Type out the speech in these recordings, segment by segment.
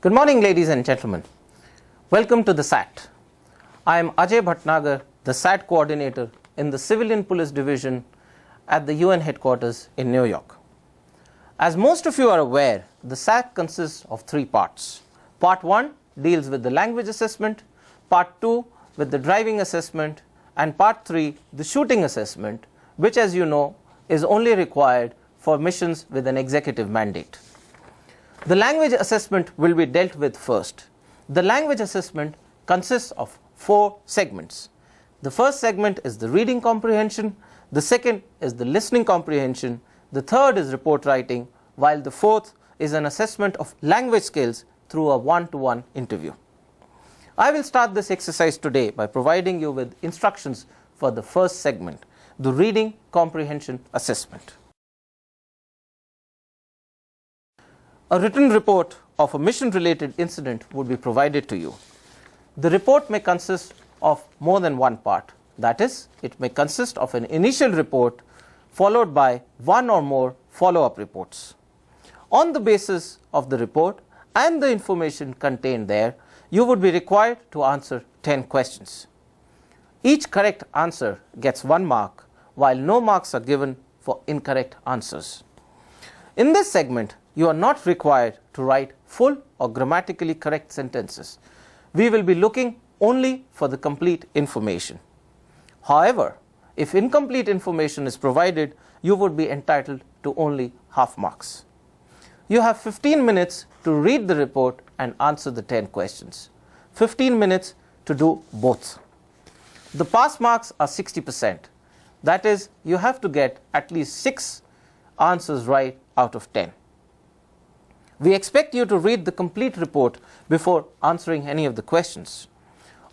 Good morning, ladies and gentlemen. Welcome to the SAAT. I am Ajay Bhatnagar, the SAAT coordinator in the Civilian Police Division at the UN headquarters in New York. As most of you are aware, the SAAT consists of three parts. Part 1 deals with the language assessment, Part 2 with the driving assessment, and Part 3 the shooting assessment, which, as you know, is only required for missions with an executive mandate. The language assessment will be dealt with first. The language assessment consists of 4 segments. The first segment is the reading comprehension, the second is the listening comprehension, the third is report writing, while the fourth is an assessment of language skills through a one-to-one interview. I will start this exercise today by providing you with instructions for the first segment, the reading comprehension assessment. A written report of a mission-related incident would be provided to you. The report may consist of more than one part. That is, it may consist of an initial report followed by one or more follow-up reports. On the basis of the report and the information contained there, you would be required to answer 10 questions. Each correct answer gets 1 mark, while no marks are given for incorrect answers. In this segment, you are not required to write full or grammatically correct sentences. We will be looking only for the complete information. However, if incomplete information is provided, you would be entitled to only half marks. You have 15 minutes to read the report and answer the 10 questions. 15 minutes to do both. The pass marks are 60%. That is, you have to get at least 6 answers right out of 10. We expect you to read the complete report before answering any of the questions.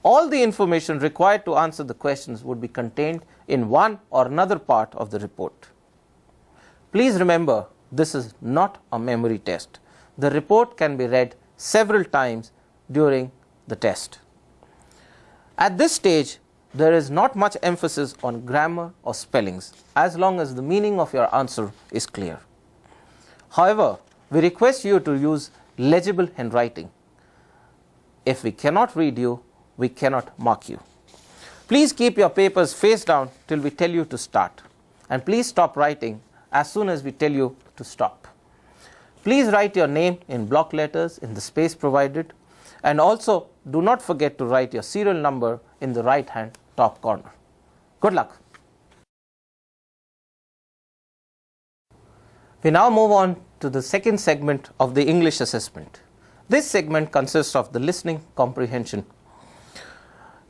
All the information required to answer the questions would be contained in one or another part of the report. Please remember, this is not a memory test. The report can be read several times during the test. At this stage, there is not much emphasis on grammar or spellings, as long as the meaning of your answer is clear. However, we request you to use legible handwriting. If we cannot read you, we cannot mark you. Please keep your papers face down till we tell you to start. And please stop writing as soon as we tell you to stop. Please write your name in block letters in the space provided. And also, do not forget to write your serial number in the right-hand top corner. Good luck. We now move on to the second segment of the English assessment. This segment consists of the listening comprehension.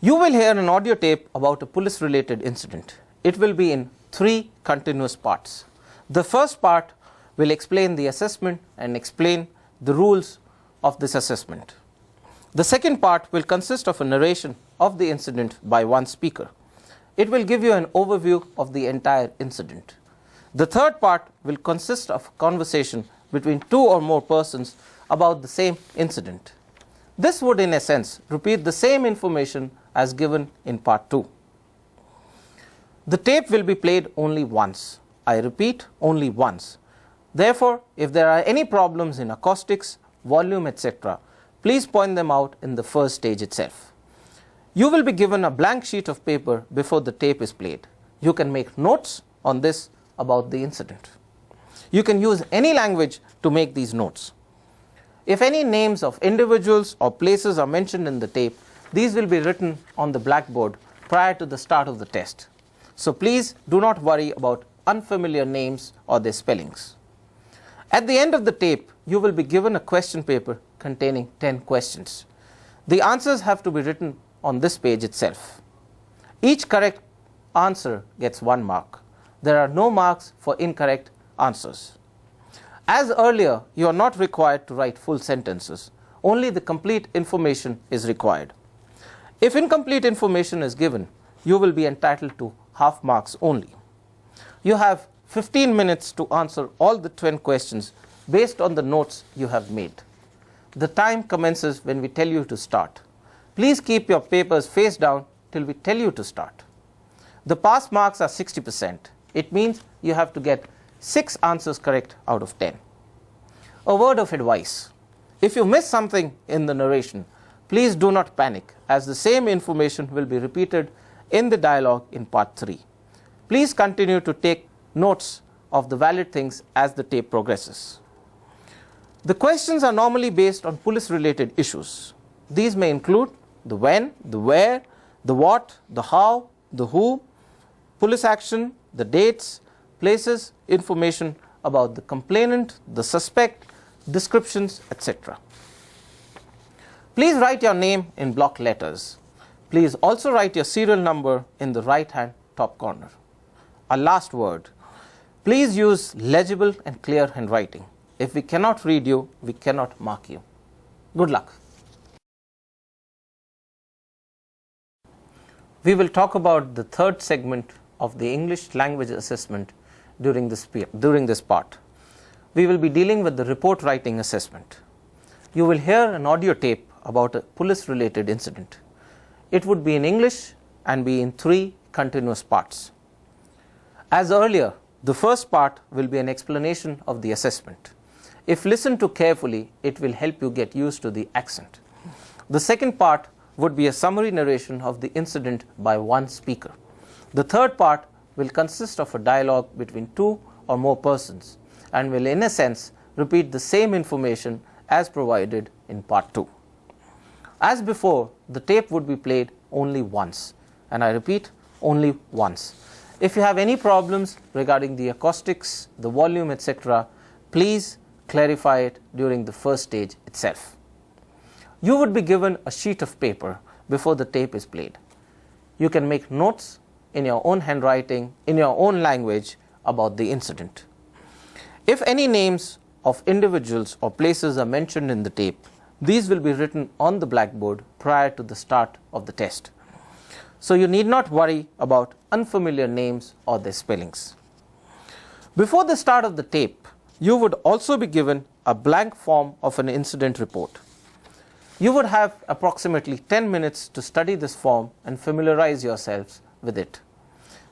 You will hear an audio tape about a police-related incident. It will be in 3 continuous parts. The first part will explain the assessment and explain the rules of this assessment. The second part will consist of a narration of the incident by one speaker. It will give you an overview of the entire incident. The third part will consist of a conversation between 2 or more persons about the same incident. This would, in a sense, repeat the same information as given in part 2. The tape will be played only once. I repeat, only once. Therefore, if there are any problems in acoustics, volume, etc., please point them out in the first stage itself. You will be given a blank sheet of paper before the tape is played. You can make notes on this about the incident. You can use any language to make these notes. If any names of individuals or places are mentioned in the tape, these will be written on the blackboard prior to the start of the test. So please do not worry about unfamiliar names or their spellings. At the end of the tape, you will be given a question paper containing 10 questions. The answers have to be written on this page itself. Each correct answer gets 1 mark. There are no marks for incorrect answers. As earlier, you are not required to write full sentences. Only the complete information is required. If incomplete information is given, you will be entitled to half marks only. You have 15 minutes to answer all the 10 questions based on the notes you have made. The time commences when we tell you to start. Please keep your papers face down till we tell you to start. The pass marks are 60%. It means you have to get 6 answers correct out of 10. A word of advice. If you miss something in the narration, please do not panic, as the same information will be repeated in the dialogue in part 3. Please continue to take notes of the valid things as the tape progresses. The questions are normally based on police-related issues. These may include the when, the where, the what, the how, the who, police action, the dates, places, information about the complainant, the suspect, descriptions, etc. Please write your name in block letters. Please also write your serial number in the right-hand top corner. A last word. Please use legible and clear handwriting. If we cannot read you, we cannot mark you. Good luck. We will talk about the third segment of the English language assessment during this part. We will be dealing with the report writing assessment. You will hear an audio tape about a police-related incident. It would be in English and be in 3 continuous parts. As earlier, the first part will be an explanation of the assessment. If listened to carefully, it will help you get used to the accent. The second part would be a summary narration of the incident by one speaker. The third part will consist of a dialogue between 2 or more persons and will, in a sense, repeat the same information as provided in part 2. As before, the tape would be played only once, and I repeat, only once. If you have any problems regarding the acoustics, the volume, etc., please clarify it during the first stage itself. You would be given a sheet of paper before the tape is played. You can make notes in your own handwriting, in your own language about the incident. If any names of individuals or places are mentioned in the tape, these will be written on the blackboard prior to the start of the test. So you need not worry about unfamiliar names or their spellings. Before the start of the tape, you would also be given a blank form of an incident report. You would have approximately 10 minutes to study this form and familiarize yourselves with it.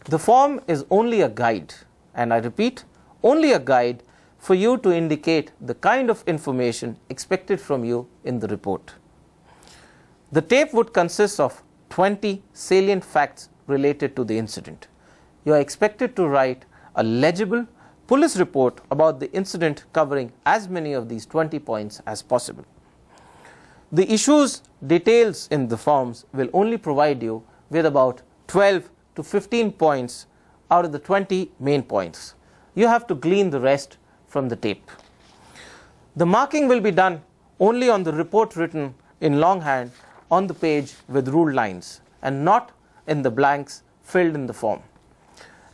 The form is only a guide, and I repeat, only a guide for you to indicate the kind of information expected from you in the report. The tape would consist of 20 salient facts related to the incident. You are expected to write a legible police report about the incident covering as many of these 20 points as possible. The issues details in the forms will only provide you with about 12 to 15 points out of the 20 main points. You have to glean the rest from the tape. The marking will be done only on the report written in longhand on the page with ruled lines and not in the blanks filled in the form.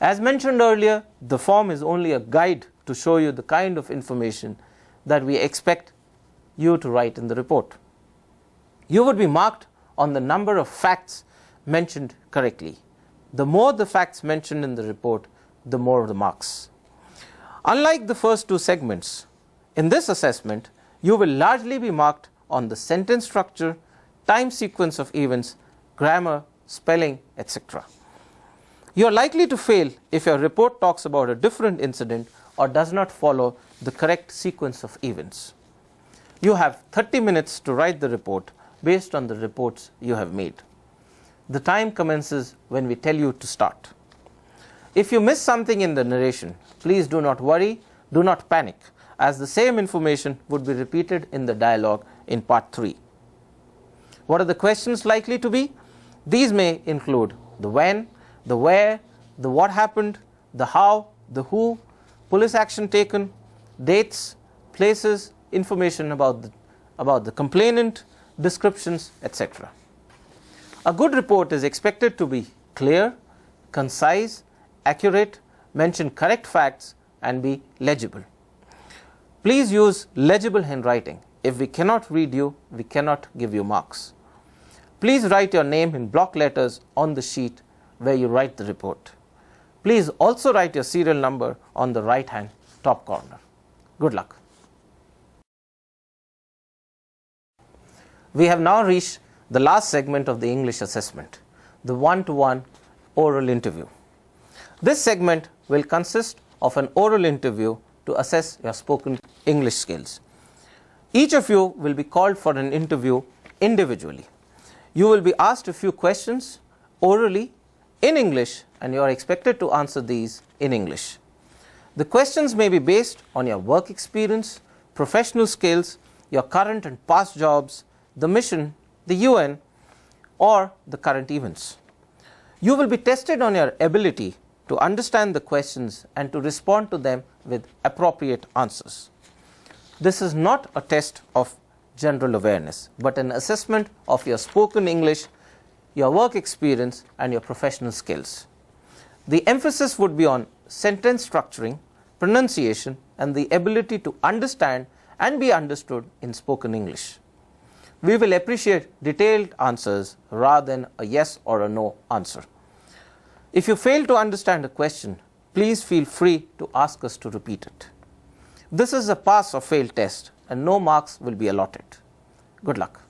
As mentioned earlier, the form is only a guide to show you the kind of information that we expect you to write in the report. You would be marked on the number of facts mentioned correctly. The more the facts mentioned in the report, the more the marks. Unlike the first 2 segments, in this assessment, you will largely be marked on the sentence structure, time sequence of events, grammar, spelling, etc. You are likely to fail if your report talks about a different incident or does not follow the correct sequence of events. You have 30 minutes to write the report based on the reports you have made. The time commences when we tell you to start. If you miss something in the narration, please do not worry, do not panic, as the same information would be repeated in the dialogue in part 3. What are the questions likely to be? These may include the when, the where, the what happened, the how, the who, police action taken, dates, places, information about the complainant, descriptions, etc. A good report is expected to be clear, concise, accurate, mention correct facts, and be legible. Please use legible handwriting. If we cannot read you, we cannot give you marks. Please write your name in block letters on the sheet where you write the report. Please also write your serial number on the right-hand top corner. Good luck. We have now reached the last segment of the English assessment, the one-to-one oral interview. This segment will consist of an oral interview to assess your spoken English skills. Each of you will be called for an interview individually. You will be asked a few questions orally in English, and you are expected to answer these in English. The questions may be based on your work experience, professional skills, your current and past jobs, the mission, the UN, or the current events. You will be tested on your ability to understand the questions and to respond to them with appropriate answers. This is not a test of general awareness, but an assessment of your spoken English, your work experience, and your professional skills. The emphasis would be on sentence structuring, pronunciation, and the ability to understand and be understood in spoken English. We will appreciate detailed answers rather than a yes or a no answer. If you fail to understand a question, please feel free to ask us to repeat it. This is a pass or fail test, and no marks will be allotted. Good luck.